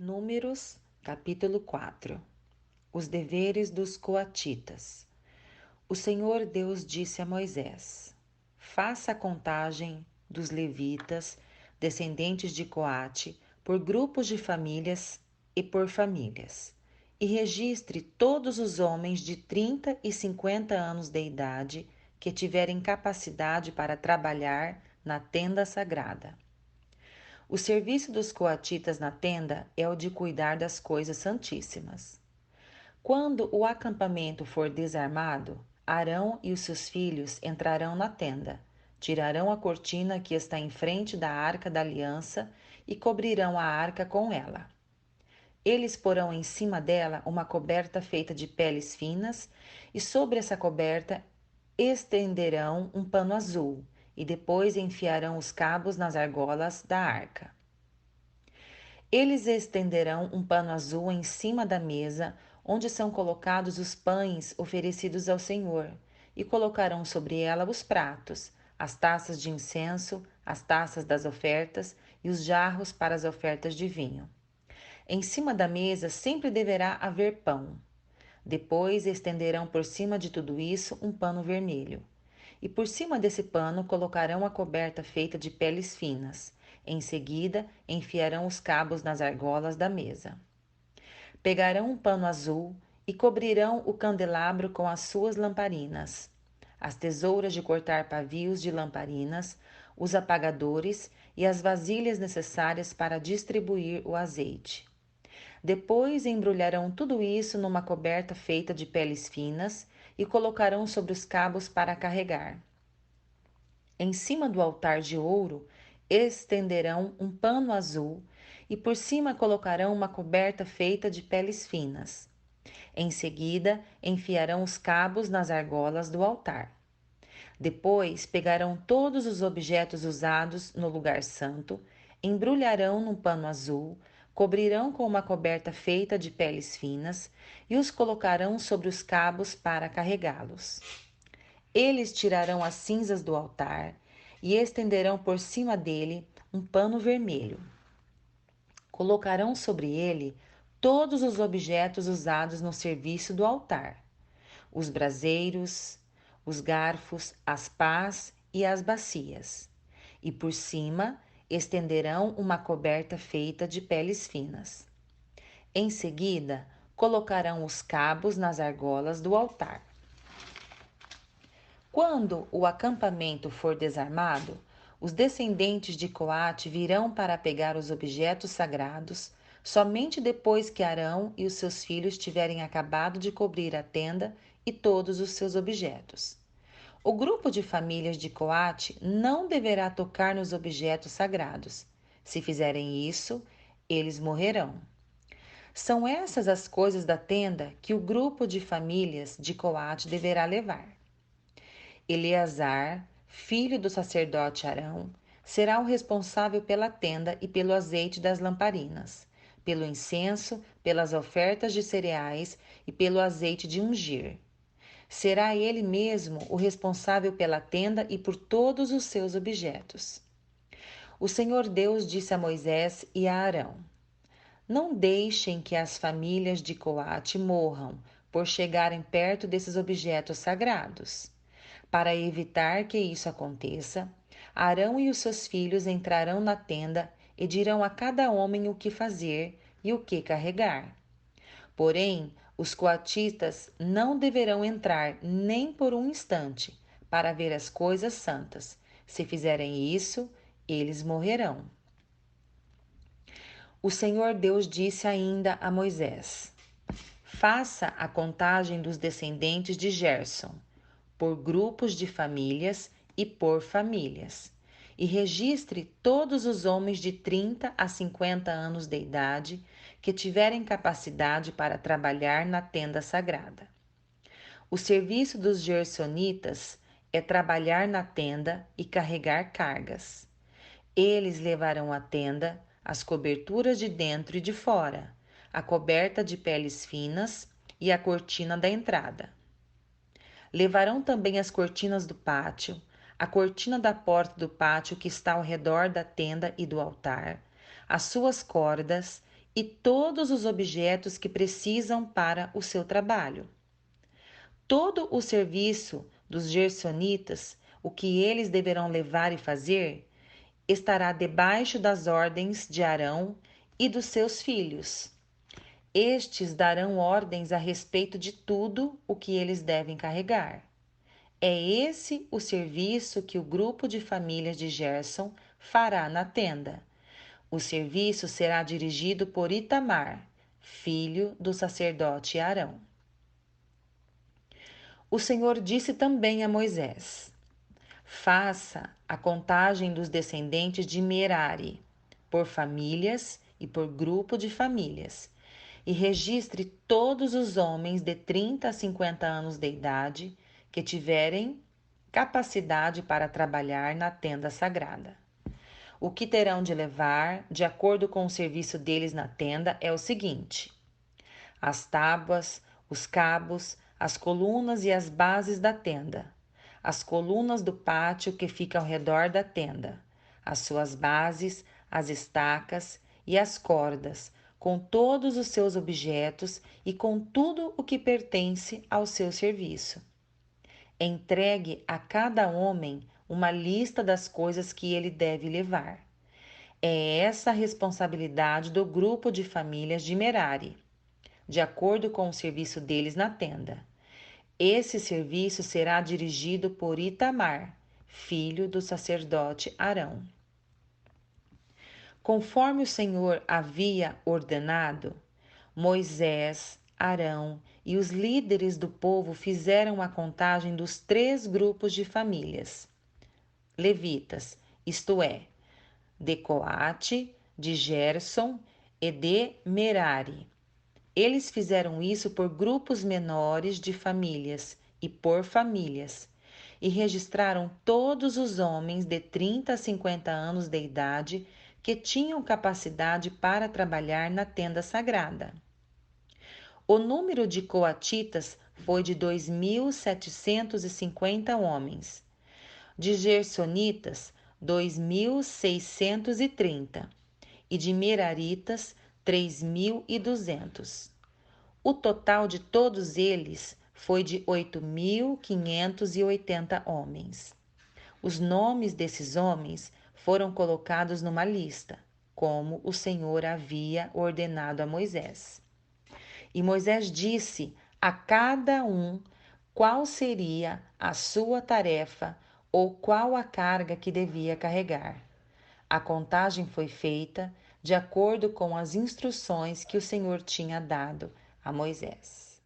Números, capítulo 4. Os deveres dos coatitas. O Senhor Deus disse a Moisés: Faça a contagem dos levitas, descendentes de Coate, por grupos de famílias e por famílias, e registre todos os homens de 30 e 50 anos de idade que tiverem capacidade para trabalhar na tenda sagrada. O serviço dos coatitas na tenda é o de cuidar das coisas santíssimas. Quando o acampamento for desarmado, Arão e os seus filhos entrarão na tenda, tirarão a cortina que está em frente da arca da aliança e cobrirão a arca com ela. Eles porão em cima dela uma coberta feita de peles finas e sobre essa coberta estenderão um pano azul e depois enfiarão os cabos nas argolas da arca. Eles estenderão um pano azul em cima da mesa onde são colocados os pães oferecidos ao Senhor, e colocarão sobre ela os pratos, as taças de incenso, as taças das ofertas e os jarros para as ofertas de vinho. Em cima da mesa sempre deverá haver pão. Depois estenderão por cima de tudo isso um pano vermelho. E por cima desse pano colocarão a coberta feita de peles finas. Em seguida, enfiarão os cabos nas argolas da mesa. Pegarão um pano azul e cobrirão o candelabro com as suas lamparinas, as tesouras de cortar pavios de lamparinas, os apagadores e as vasilhas necessárias para distribuir o azeite. Depois embrulharão tudo isso numa coberta feita de peles finas e colocarão sobre os cabos para carregar. Em cima do altar de ouro estenderão um pano azul e por cima colocarão uma coberta feita de peles finas. Em seguida, enfiarão os cabos nas argolas do altar. Depois, pegarão todos os objetos usados no lugar santo, embrulharão num pano azul, cobrirão com uma coberta feita de peles finas e os colocarão sobre os cabos para carregá-los. Eles tirarão as cinzas do altar e estenderão por cima dele um pano vermelho. Colocarão sobre ele todos os objetos usados no serviço do altar: os braseiros, os garfos, as pás e as bacias. E por cima estenderão uma coberta feita de peles finas. Em seguida, colocarão os cabos nas argolas do altar. Quando o acampamento for desarmado, os descendentes de Coate virão para pegar os objetos sagrados somente depois que Arão e os seus filhos tiverem acabado de cobrir a tenda e todos os seus objetos. O grupo de famílias de Coate não deverá tocar nos objetos sagrados. Se fizerem isso, eles morrerão. São essas as coisas da tenda que o grupo de famílias de Coate deverá levar. Eleazar, filho do sacerdote Arão, será o responsável pela tenda e pelo azeite das lamparinas, pelo incenso, pelas ofertas de cereais e pelo azeite de ungir. Será ele mesmo o responsável pela tenda e por todos os seus objetos. O Senhor Deus disse a Moisés e a Arão: Não deixem que as famílias de Coate morram por chegarem perto desses objetos sagrados. Para evitar que isso aconteça, Arão e os seus filhos entrarão na tenda e dirão a cada homem o que fazer e o que carregar. Porém, os coatitas não deverão entrar nem por um instante para ver as coisas santas. Se fizerem isso, eles morrerão. O Senhor Deus disse ainda a Moisés: Faça a contagem dos descendentes de Gerson, por grupos de famílias e por famílias, e registre todos os homens de 30 a 50 anos de idade que tiverem capacidade para trabalhar na tenda sagrada. O serviço dos gersonitas é trabalhar na tenda e carregar cargas. Eles levarão a tenda, as coberturas de dentro e de fora, a coberta de peles finas e a cortina da entrada. Levarão também as cortinas do pátio, a cortina da porta do pátio que está ao redor da tenda e do altar, as suas cordas e todos os objetos que precisam para o seu trabalho. Todo o serviço dos gersonitas, o que eles deverão levar e fazer, estará debaixo das ordens de Arão e dos seus filhos. Estes darão ordens a respeito de tudo o que eles devem carregar. É esse o serviço que o grupo de famílias de Gerson fará na tenda. O serviço será dirigido por Itamar, filho do sacerdote Arão. O Senhor disse também a Moisés: faça a contagem dos descendentes de Merari, por famílias e por grupo de famílias, e registre todos os homens de 30 a 50 anos de idade que tiverem capacidade para trabalhar na tenda sagrada. O que terão de levar, de acordo com o serviço deles na tenda, é o seguinte: as tábuas, os cabos, as colunas e as bases da tenda, as colunas do pátio que fica ao redor da tenda, as suas bases, as estacas e as cordas, com todos os seus objetos e com tudo o que pertence ao seu serviço. Entregue a cada homem uma lista das coisas que ele deve levar. É essa a responsabilidade do grupo de famílias de Merari, de acordo com o serviço deles na tenda. Esse serviço será dirigido por Itamar, filho do sacerdote Arão. Conforme o Senhor havia ordenado, Moisés, Arão e os líderes do povo fizeram a contagem dos 3 grupos de famílias levitas, isto é, de Coate, de Gerson e de Merari. Eles fizeram isso por grupos menores de famílias e por famílias, e registraram todos os homens de 30 a 50 anos de idade que tinham capacidade para trabalhar na tenda sagrada. O número de coatitas foi de 2.750 homens, de gersonitas 2.630 e de meraritas 3.200. O total de todos eles foi de 8.580 homens. Os nomes desses homens foram colocados numa lista, como o Senhor havia ordenado a Moisés. E Moisés disse a cada um qual seria a sua tarefa ou qual a carga que devia carregar. A contagem foi feita de acordo com as instruções que o Senhor tinha dado a Moisés.